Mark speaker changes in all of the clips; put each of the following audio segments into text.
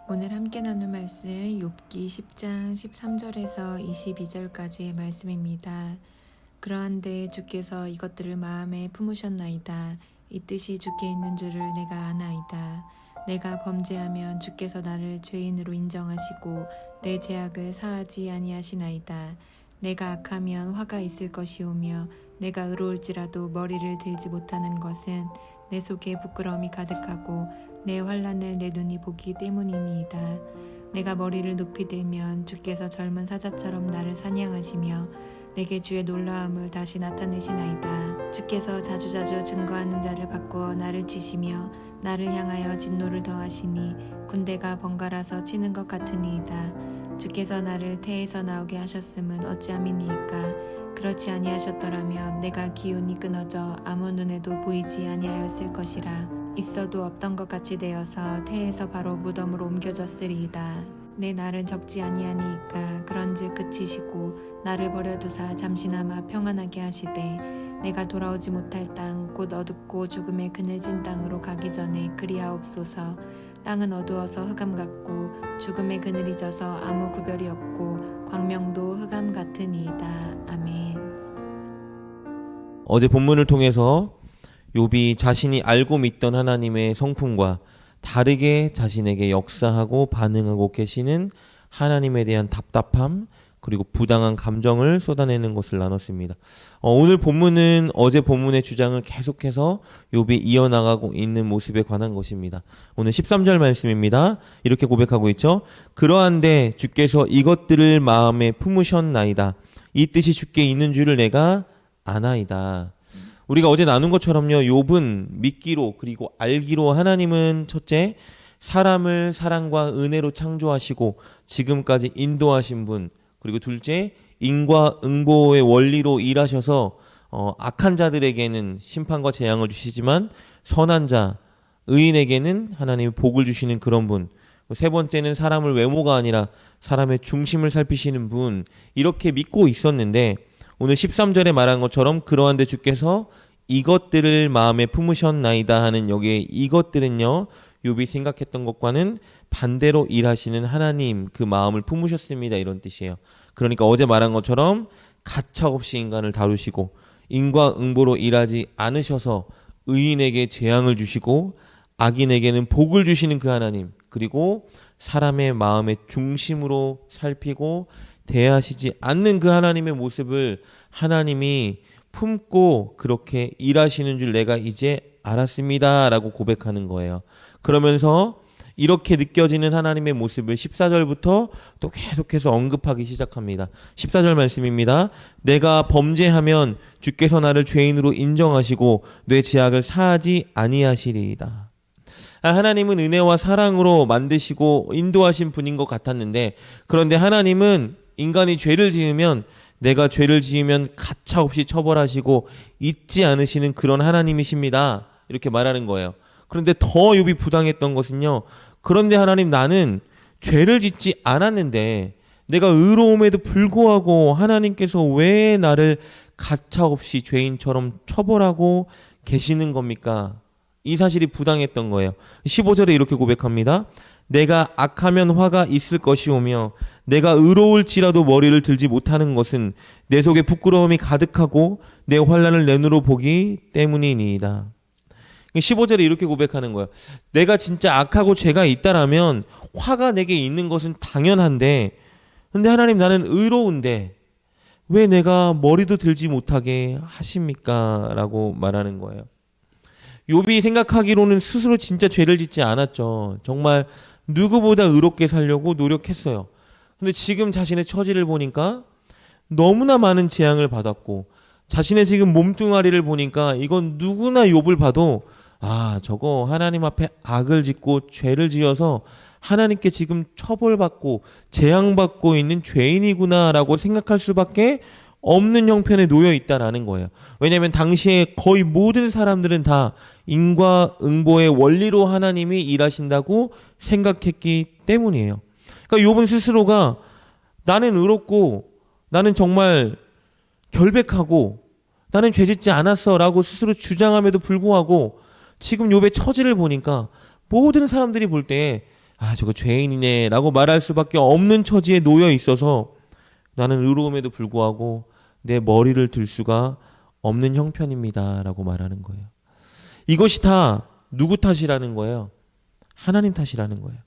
Speaker 1: 오늘 함께 나눌 말씀 욥기 10장 13절에서 22절까지의 말씀입니다. 그러한데 주께서 이것들을 마음에 품으셨나이다. 이 뜻이 주께 있는 줄을 내가 아나이다. 내가 범죄하면 주께서 나를 죄인으로 인정하시고 내 죄악을 사하지 아니하시나이다. 내가 악하면 화가 있을 것이오며 내가 의로울지라도 머리를 들지 못하는 것은 내 속에 부끄러움이 가득하고 내 환난을 내 눈이 보기 때문이니이다. 내가 머리를 높이 들면 주께서 젊은 사자처럼 나를 사냥하시며 내게 주의 놀라움을 다시 나타내시나이다. 주께서 자주자주 증거하는 자를 바꾸어 나를 치시며 나를 향하여 진노를 더하시니 군대가 번갈아서 치는 것 같으니이다. 주께서 나를 태에서 나오게 하셨음은 어찌함이니이까. 그렇지 아니하셨더라면 내가 기운이 끊어져 아무 눈에도 보이지 아니하였을 것이라. 있어도 없던 것 같이 되어서 태에서 바로 무덤으로 옮겨졌으리이다. 내 날은 적지 아니하니이까. 그런즉 그치시고 나를 버려두사 잠시나마 평안하게 하시되 내가 돌아오지 못할 땅 곧 어둡고 죽음의 그늘진 땅으로 가기 전에 그리하옵소서. 땅은 어두워서 흑암 같고 죽음의 그늘이 져서 아무 구별이 없고 광명도 흑암 같으니이다. 아멘.
Speaker 2: 어제 본문을 통해서 욥이 자신이 알고 믿던 하나님의 성품과 다르게 자신에게 역사하고 반응하고 계시는 하나님에 대한 답답함 그리고 부당한 감정을 쏟아내는 것을 나눴습니다. 오늘 본문은 어제 본문의 주장을 계속해서 욥이 이어나가고 있는 모습에 관한 것입니다. 오늘 13절 말씀입니다. 이렇게 고백하고 있죠. 그러한데 주께서 이것들을 마음에 품으셨나이다. 이 뜻이 주께 있는 줄을 내가 아나이다. 우리가 어제 나눈 것처럼요, 욥은 믿기로 그리고 알기로 하나님은 첫째, 사람을 사랑과 은혜로 창조하시고 지금까지 인도하신 분, 그리고 둘째, 인과응보의 원리로 일하셔서 악한 자들에게는 심판과 재앙을 주시지만 선한 자, 의인에게는 하나님이 복을 주시는 그런 분, 세 번째는 사람을 외모가 아니라 사람의 중심을 살피시는 분, 이렇게 믿고 있었는데 오늘 13절에 말한 것처럼 그러한데 주께서 이것들을 마음에 품으셨나이다 하는 여기에 이것들은요, 욥이 생각했던 것과는 반대로 일하시는 하나님 그 마음을 품으셨습니다, 이런 뜻이에요. 그러니까 어제 말한 것처럼 가차없이 인간을 다루시고 인과응보로 일하지 않으셔서 의인에게 재앙을 주시고 악인에게는 복을 주시는 그 하나님, 그리고 사람의 마음의 중심으로 살피고 대하시지 않는 그 하나님의 모습을 하나님이 품고 그렇게 일하시는 줄 내가 이제 알았습니다 라고 고백하는 거예요. 그러면서 이렇게 느껴지는 하나님의 모습을 14절부터 또 계속해서 언급하기 시작합니다. 14절 말씀입니다. 내가 범죄하면 주께서 나를 죄인으로 인정하시고 내 죄악을 사하지 아니하시리이다. 하나님은 은혜와 사랑으로 만드시고 인도하신 분인 것 같았는데, 그런데 하나님은 인간이 죄를 지으면 내가 죄를 지으면 가차없이 처벌하시고 잊지 않으시는 그런 하나님이십니다. 이렇게 말하는 거예요. 그런데 더 욥이 부당했던 것은요, 그런데 하나님, 나는 죄를 짓지 않았는데 내가 의로움에도 불구하고 하나님께서 왜 나를 가차없이 죄인처럼 처벌하고 계시는 겁니까? 이 사실이 부당했던 거예요. 15절에 이렇게 고백합니다. 내가 악하면 화가 있을 것이오며 내가 의로울지라도 머리를 들지 못하는 것은 내 속에 부끄러움이 가득하고 내 환난을 내 눈으로 보기 때문이니이다. 15절에 이렇게 고백하는 거예요. 내가 진짜 악하고 죄가 있다라면 화가 내게 있는 것은 당연한데, 근데 하나님, 나는 의로운데 왜 내가 머리도 들지 못하게 하십니까? 라고 말하는 거예요. 욥이 생각하기로는 스스로 진짜 죄를 짓지 않았죠. 정말 누구보다 의롭게 살려고 노력했어요. 근데 지금 자신의 처지를 보니까 너무나 많은 재앙을 받았고, 자신의 지금 몸뚱아리를 보니까 이건 누구나 욥을 봐도 저거 하나님 앞에 악을 짓고 죄를 지어서 하나님께 지금 처벌받고 재앙받고 있는 죄인이구나라고 생각할 수밖에 없는 형편에 놓여 있다라는 거예요. 왜냐하면 당시에 거의 모든 사람들은 다 인과응보의 원리로 하나님이 일하신다고 생각했기 때문이에요. 그러니까 욥은 스스로가 나는 의롭고 나는 정말 결백하고 나는 죄짓지 않았어 라고 스스로 주장함에도 불구하고 지금 욥의 처지를 보니까 모든 사람들이 볼 때 아, 저거 죄인이네 라고 말할 수밖에 없는 처지에 놓여 있어서 나는 의로움에도 불구하고 내 머리를 들 수가 없는 형편입니다 라고 말하는 거예요. 이것이 다 누구 탓이라는 거예요? 하나님 탓이라는 거예요.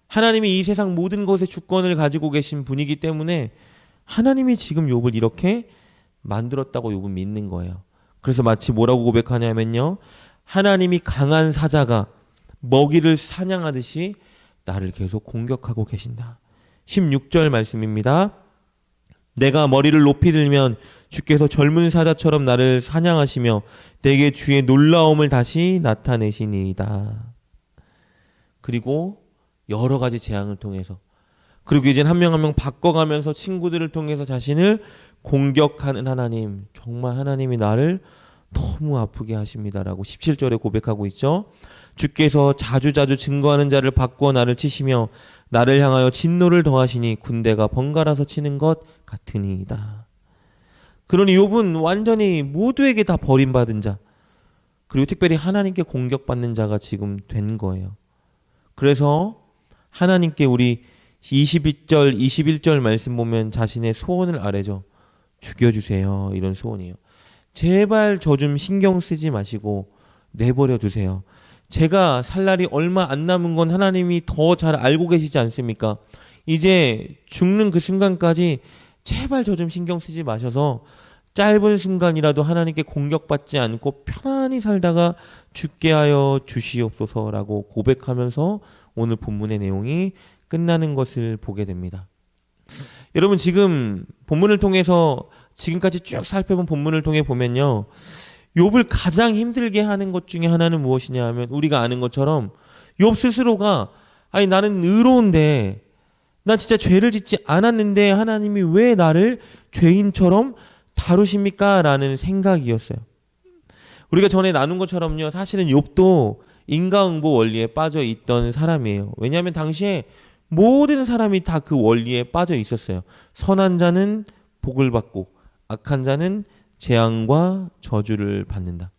Speaker 2: 하나님이 이 세상 모든 것의 주권을 가지고 계신 분이기 때문에 하나님이 지금 욥을 이렇게 만들었다고 욥은 믿는 거예요. 그래서 마치 뭐라고 고백하냐면요, 하나님이 강한 사자가 먹이를 사냥하듯이 나를 계속 공격하고 계신다. 16절 말씀입니다. 내가 머리를 높이 들면 주께서 젊은 사자처럼 나를 사냥하시며 내게 주의 놀라움을 다시 나타내시니이다. 그리고 여러 가지 재앙을 통해서, 그리고 이젠 한 명 한 명 바꿔가면서 친구들을 통해서 자신을 공격하는 하나님, 정말 하나님이 나를 너무 아프게 하십니다라고 17절에 고백하고 있죠. 주께서 자주자주 증거하는 자를 바꾸어 나를 치시며 나를 향하여 진노를 더하시니 군대가 번갈아서 치는 것 같으니이다. 그러니 욥은 완전히 모두에게 다 버림받은 자, 그리고 특별히 하나님께 공격받는 자가 지금 된 거예요. 그래서 하나님께 우리 22절, 21절 말씀 보면 자신의 소원을 아뢰죠. 죽여주세요. 이런 소원이에요. 제발 저 좀 신경 쓰지 마시고 내버려 두세요. 제가 살 날이 얼마 안 남은 건 하나님이 더 잘 알고 계시지 않습니까? 이제 죽는 그 순간까지 제발 저 좀 신경 쓰지 마셔서 짧은 순간이라도 하나님께 공격받지 않고 편안히 살다가 죽게 하여 주시옵소서라고 고백하면서 오늘 본문의 내용이 끝나는 것을 보게 됩니다. 여러분, 지금 본문을 통해서 지금까지 쭉 살펴본 본문을 통해 보면요, 욥을 가장 힘들게 하는 것 중에 하나는 무엇이냐 하면 우리가 아는 것처럼 욥 스스로가 아니 나는 의로운데 나 진짜 죄를 짓지 않았는데 하나님이 왜 나를 죄인처럼 다루십니까? 라는 생각이었어요. 우리가 전에 나눈 것처럼요, 사실은 욥도 인과응보 원리에 빠져 있던 사람이에요. 왜냐하면 당시에 모든 사람이 다 그 원리에 빠져 있었어요. 선한 자는 복을 받고 악한 자는 재앙과 저주를 받는다.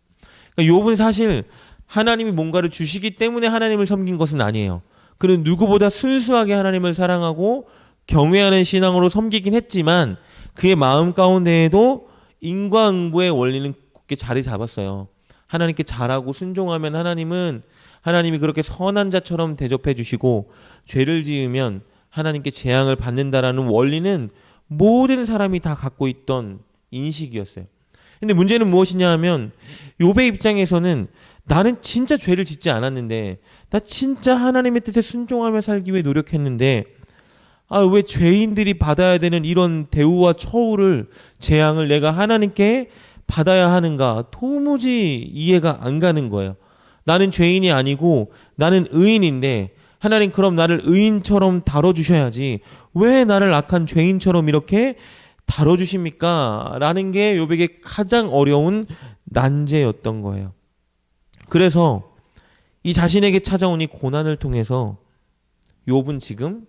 Speaker 2: 그러니까 욥은 사실 하나님이 뭔가를 주시기 때문에 하나님을 섬긴 것은 아니에요. 그는 누구보다 순수하게 하나님을 사랑하고 경외하는 신앙으로 섬기긴 했지만 그의 마음 가운데에도 인과응보의 원리는 굳게 자리 잡았어요. 하나님께 잘하고 순종하면 하나님이 그렇게 선한 자처럼 대접해 주시고 죄를 지으면 하나님께 재앙을 받는다라는 원리는 모든 사람이 다 갖고 있던 인식이었어요. 근데 문제는 무엇이냐 하면 욥의 입장에서는 나는 진짜 죄를 짓지 않았는데 나 진짜 하나님의 뜻에 순종하며 살기 위해 노력했는데 왜 죄인들이 받아야 되는 이런 대우와 처우를, 재앙을 내가 하나님께 받아야 하는가 도무지 이해가 안 가는 거예요. 나는 죄인이 아니고 나는 의인인데 하나님, 그럼 나를 의인처럼 다뤄주셔야지 왜 나를 악한 죄인처럼 이렇게 다뤄주십니까? 라는 게 욥에게 가장 어려운 난제였던 거예요. 그래서 이 자신에게 찾아온 이 고난을 통해서 욥은 지금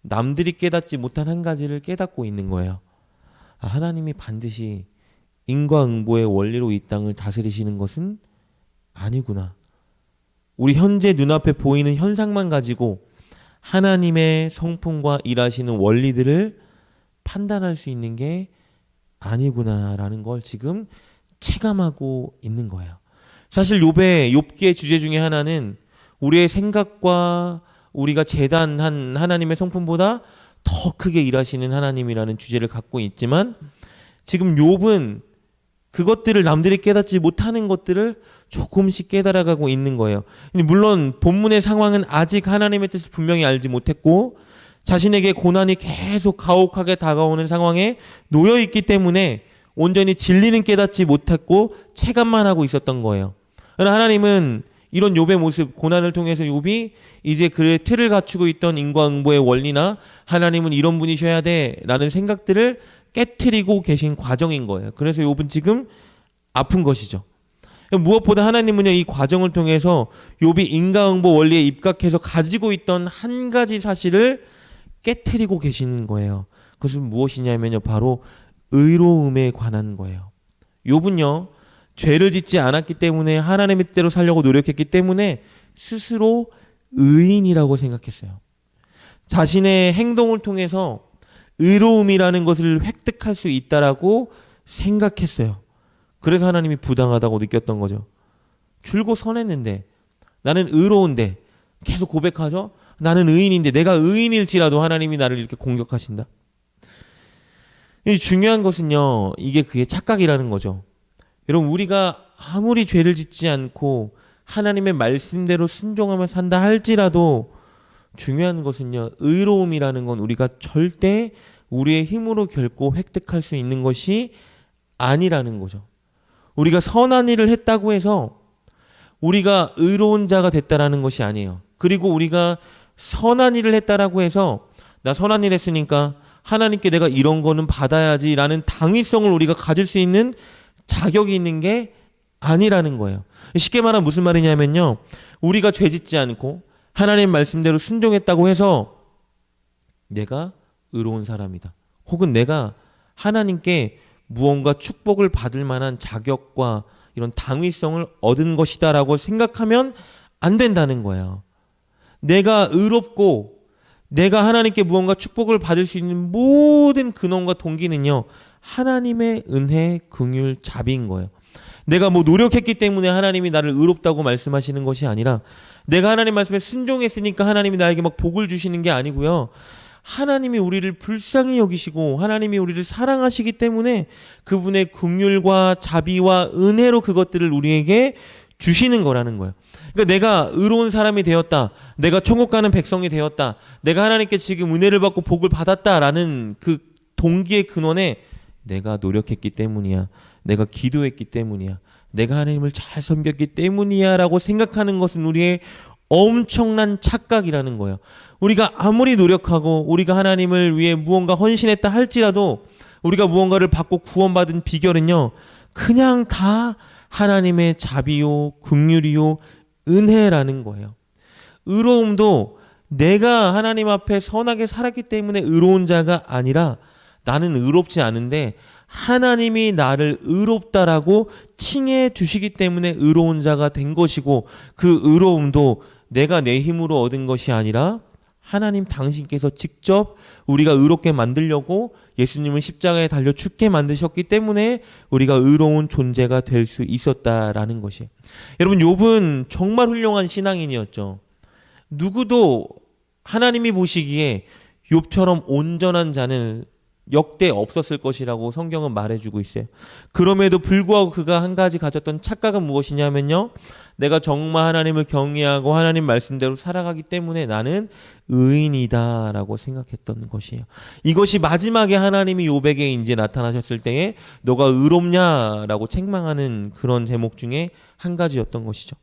Speaker 2: 남들이 깨닫지 못한 한 가지를 깨닫고 있는 거예요. 하나님이 반드시 인과응보의 원리로 이 땅을 다스리시는 것은 아니구나. 우리 현재 눈앞에 보이는 현상만 가지고 하나님의 성품과 일하시는 원리들을 판단할 수 있는 게 아니구나라는 걸 지금 체감하고 있는 거예요. 사실 욥기의 주제 중에 하나는 우리의 생각과 우리가 재단한 하나님의 성품보다 더 크게 일하시는 하나님이라는 주제를 갖고 있지만 지금 욥은 그것들을 남들이 깨닫지 못하는 것들을 조금씩 깨달아가고 있는 거예요. 물론 본문의 상황은 아직 하나님의 뜻을 분명히 알지 못했고 자신에게 고난이 계속 가혹하게 다가오는 상황에 놓여 있기 때문에 온전히 진리는 깨닫지 못했고 체감만 하고 있었던 거예요. 그러나 하나님은 이런 욥의 모습, 고난을 통해서 욥이 이제 그의 틀을 갖추고 있던 인과응보의 원리나 하나님은 이런 분이셔야 돼라는 생각들을 깨트리고 계신 과정인 거예요. 그래서 욥은 지금 아픈 것이죠. 무엇보다 하나님은요, 이 과정을 통해서 욥이 인과응보 원리에 입각해서 가지고 있던 한 가지 사실을 깨트리고 계시는 거예요. 그것은 무엇이냐면요, 바로 의로움에 관한 거예요. 욥은요, 죄를 짓지 않았기 때문에 하나님의 뜻대로 살려고 노력했기 때문에 스스로 의인이라고 생각했어요. 자신의 행동을 통해서 의로움이라는 것을 획득할 수 있다라고 생각했어요. 그래서 하나님이 부당하다고 느꼈던 거죠. 줄곧 선했는데, 나는 의로운데, 계속 고백하죠. 나는 의인인데, 내가 의인일지라도 하나님이 나를 이렇게 공격하신다. 이 중요한 것은요, 이게 그의 착각이라는 거죠. 여러분, 우리가 아무리 죄를 짓지 않고 하나님의 말씀대로 순종하며 산다 할지라도 중요한 것은요, 의로움이라는 건 우리가 절대 우리의 힘으로 결코 획득할 수 있는 것이 아니라는 거죠. 우리가 선한 일을 했다고 해서 우리가 의로운 자가 됐다라는 것이 아니에요. 그리고 우리가 선한 일을 했다라고 해서 나 선한 일 했으니까 하나님께 내가 이런 거는 받아야지라는 당위성을 우리가 가질 수 있는 자격이 있는 게 아니라는 거예요. 쉽게 말하면 무슨 말이냐면요, 우리가 죄 짓지 않고 하나님 말씀대로 순종했다고 해서 내가 의로운 사람이다, 혹은 내가 하나님께 무언가 축복을 받을 만한 자격과 이런 당위성을 얻은 것이다라고 생각하면 안 된다는 거예요. 내가 의롭고 내가 하나님께 무언가 축복을 받을 수 있는 모든 근원과 동기는요, 하나님의 은혜, 긍휼, 자비인 거예요. 내가 뭐 노력했기 때문에 하나님이 나를 의롭다고 말씀하시는 것이 아니라, 내가 하나님 말씀에 순종했으니까 하나님이 나에게 막 복을 주시는 게 아니고요, 하나님이 우리를 불쌍히 여기시고 하나님이 우리를 사랑하시기 때문에 그분의 긍휼과 자비와 은혜로 그것들을 우리에게 주시는 거라는 거예요. 그러니까 내가 의로운 사람이 되었다, 내가 천국 가는 백성이 되었다, 내가 하나님께 지금 은혜를 받고 복을 받았다라는 그 동기의 근원에 내가 노력했기 때문이야, 내가 기도했기 때문이야, 내가 하나님을 잘 섬겼기 때문이야 라고 생각하는 것은 우리의 엄청난 착각이라는 거예요. 우리가 아무리 노력하고 우리가 하나님을 위해 무언가 헌신했다 할지라도 우리가 무언가를 받고 구원받은 비결은요, 그냥 다 하나님의 자비요, 긍휼이요, 은혜라는 거예요. 의로움도 내가 하나님 앞에 선하게 살았기 때문에 의로운 자가 아니라, 나는 의롭지 않은데 하나님이 나를 의롭다라고 칭해 주시기 때문에 의로운 자가 된 것이고, 그 의로움도 내가 내 힘으로 얻은 것이 아니라 하나님 당신께서 직접 우리가 의롭게 만들려고 예수님을 십자가에 달려 죽게 만드셨기 때문에 우리가 의로운 존재가 될 수 있었다라는 것이에요. 여러분, 욥은 정말 훌륭한 신앙인이었죠. 누구도 하나님이 보시기에 욥처럼 온전한 자는 역대 없었을 것이라고 성경은 말해주고 있어요. 그럼에도 불구하고 그가 한 가지 가졌던 착각은 무엇이냐면요, 내가 정말 하나님을 경외하고 하나님 말씀대로 살아가기 때문에 나는 의인이다 라고 생각했던 것이에요. 이것이 마지막에 하나님이 욥에게 이제 나타나셨을 때에 너가 의롭냐라고 책망하는 그런 제목 중에 한 가지였던 것이죠.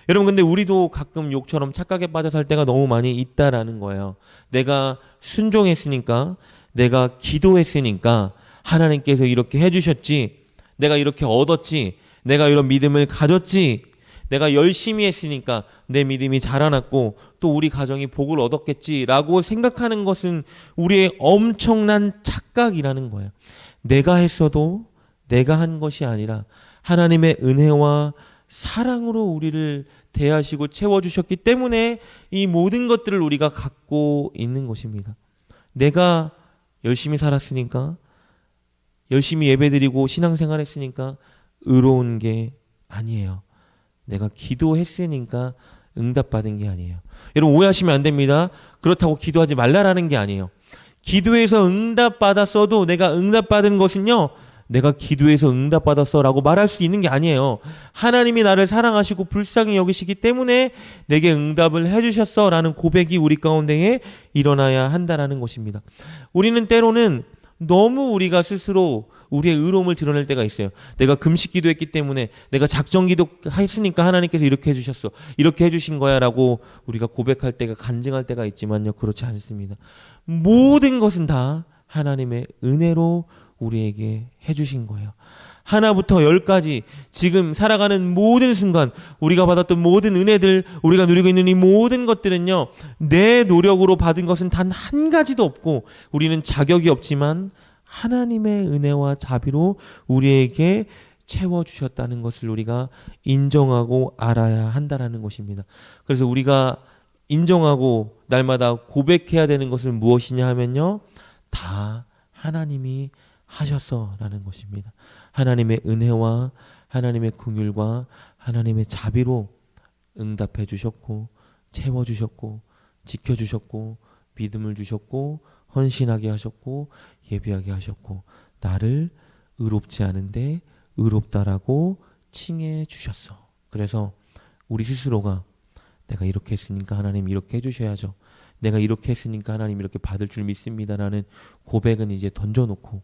Speaker 2: 여러분, 근데 우리도 가끔 욕처럼 착각에 빠져 살 때가 너무 많이 있다라는 거예요. 내가 순종했으니까, 내가 기도했으니까 하나님께서 이렇게 해주셨지, 내가 이렇게 얻었지, 내가 이런 믿음을 가졌지, 내가 열심히 했으니까 내 믿음이 자라났고 또 우리 가정이 복을 얻었겠지라고 생각하는 것은 우리의 엄청난 착각이라는 거예요. 내가 했어도 내가 한 것이 아니라 하나님의 은혜와 사랑으로 우리를 대하시고 채워주셨기 때문에 이 모든 것들을 우리가 갖고 있는 것입니다. 내가 열심히 살았으니까, 열심히 예배드리고 신앙생활 했으니까 의로운 게 아니에요. 내가 기도했으니까 응답받은 게 아니에요. 여러분, 오해하시면 안 됩니다. 그렇다고 기도하지 말라라는 게 아니에요. 기도해서 응답받았어도 내가 응답받은 것은요, 내가 기도해서 응답받았어 라고 말할 수 있는 게 아니에요. 하나님이 나를 사랑하시고 불쌍히 여기시기 때문에 내게 응답을 해주셨어 라는 고백이 우리 가운데에 일어나야 한다라는 것입니다. 우리는 때로는 너무 우리가 스스로 우리의 의로움을 드러낼 때가 있어요. 내가 금식 기도했기 때문에, 내가 작정 기도 했으니까 하나님께서 이렇게 해주셨어, 이렇게 해주신 거야 라고 우리가 고백할 때가, 간증할 때가 있지만요, 그렇지 않습니다. 모든 것은 다 하나님의 은혜로 우리에게 해주신 거예요. 하나부터 열까지 지금 살아가는 모든 순간 우리가 받았던 모든 은혜들, 우리가 누리고 있는 이 모든 것들은요, 내 노력으로 받은 것은 단 한 가지도 없고 우리는 자격이 없지만 하나님의 은혜와 자비로 우리에게 채워주셨다는 것을 우리가 인정하고 알아야 한다는 것입니다. 그래서 우리가 인정하고 날마다 고백해야 되는 것은 무엇이냐 하면요, 다 하나님이 하셨어라는 것입니다. 하나님의 은혜와 하나님의 긍휼과 하나님의 자비로 응답해 주셨고 채워 주셨고 지켜 주셨고 믿음을 주셨고 헌신하게 하셨고 예비하게 하셨고 나를 의롭지 않은데 의롭다라고 칭해 주셨어. 그래서 우리 스스로가 내가 이렇게 했으니까 하나님 이렇게 해주셔야죠. 내가 이렇게 했으니까 하나님 이렇게 받을 줄 믿습니다라는 고백은 이제 던져놓고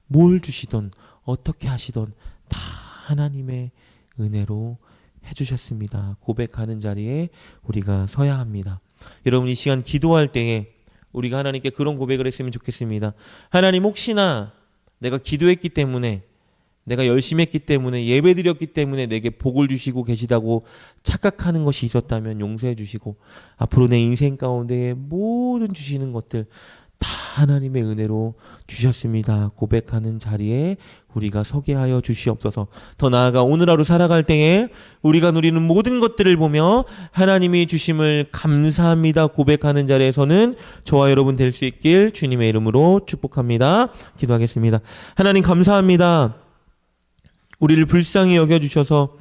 Speaker 2: 뭘 주시던 어떻게 하시던 다 하나님의 은혜로 해주셨습니다. 고백하는 자리에 우리가 서야 합니다. 여러분 이 시간 기도할 때에 우리가 하나님께 그런 고백을 했으면 좋겠습니다. 하나님 혹시나 내가 기도했기 때문에 내가 열심히 했기 때문에 예배드렸기 때문에 내게 복을 주시고 계시다고 착각하는 것이 있었다면 용서해 주시고 앞으로 내 인생 가운데 모든 주시는 것들 다 하나님의 은혜로 주셨습니다. 고백하는 자리에 우리가 서게 하여 주시옵소서. 더 나아가 오늘 하루 살아갈 때에 우리가 누리는 모든 것들을 보며 하나님이 주심을 감사합니다 고백하는 자리에서는 저와 여러분 될 수 있길 주님의 이름으로 축복합니다. 기도하겠습니다. 하나님 감사합니다. 우리를 불쌍히 여겨주셔서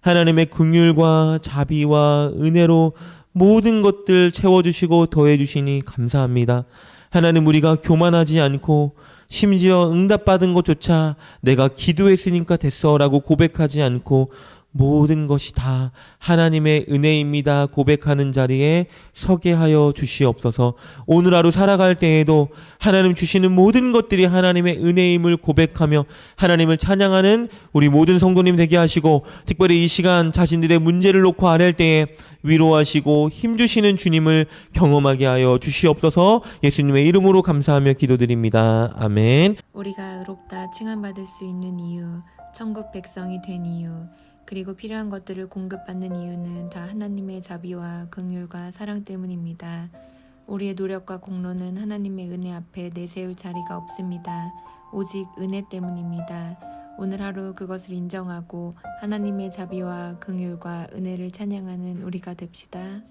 Speaker 2: 하나님의 긍휼과 자비와 은혜로 모든 것들 채워주시고 더해주시니 감사합니다. 하나님 우리가 교만하지 않고 심지어 응답받은 것조차 내가 기도했으니까 됐어라고 고백하지 않고 모든 것이 다 하나님의 은혜입니다 고백하는 자리에 서게 하여 주시옵소서. 오늘 하루 살아갈 때에도 하나님 주시는 모든 것들이 하나님의 은혜임을 고백하며 하나님을 찬양하는 우리 모든 성도님 되게 하시고 특별히 이 시간 자신들의 문제를 놓고 아랠 때에 위로하시고 힘주시는 주님을 경험하게 하여 주시옵소서. 예수님의 이름으로 감사하며 기도드립니다. 아멘.
Speaker 1: 우리가 의롭다 칭함받을 수 있는 이유, 천국 백성이 된 이유, 그리고 필요한 것들을 공급받는 이유는 다 하나님의 자비와 긍휼과 사랑 때문입니다. 우리의 노력과 공로는 하나님의 은혜 앞에 내세울 자리가 없습니다. 오직 은혜 때문입니다. 오늘 하루 그것을 인정하고 하나님의 자비와 긍휼과 은혜를 찬양하는 우리가 됩시다.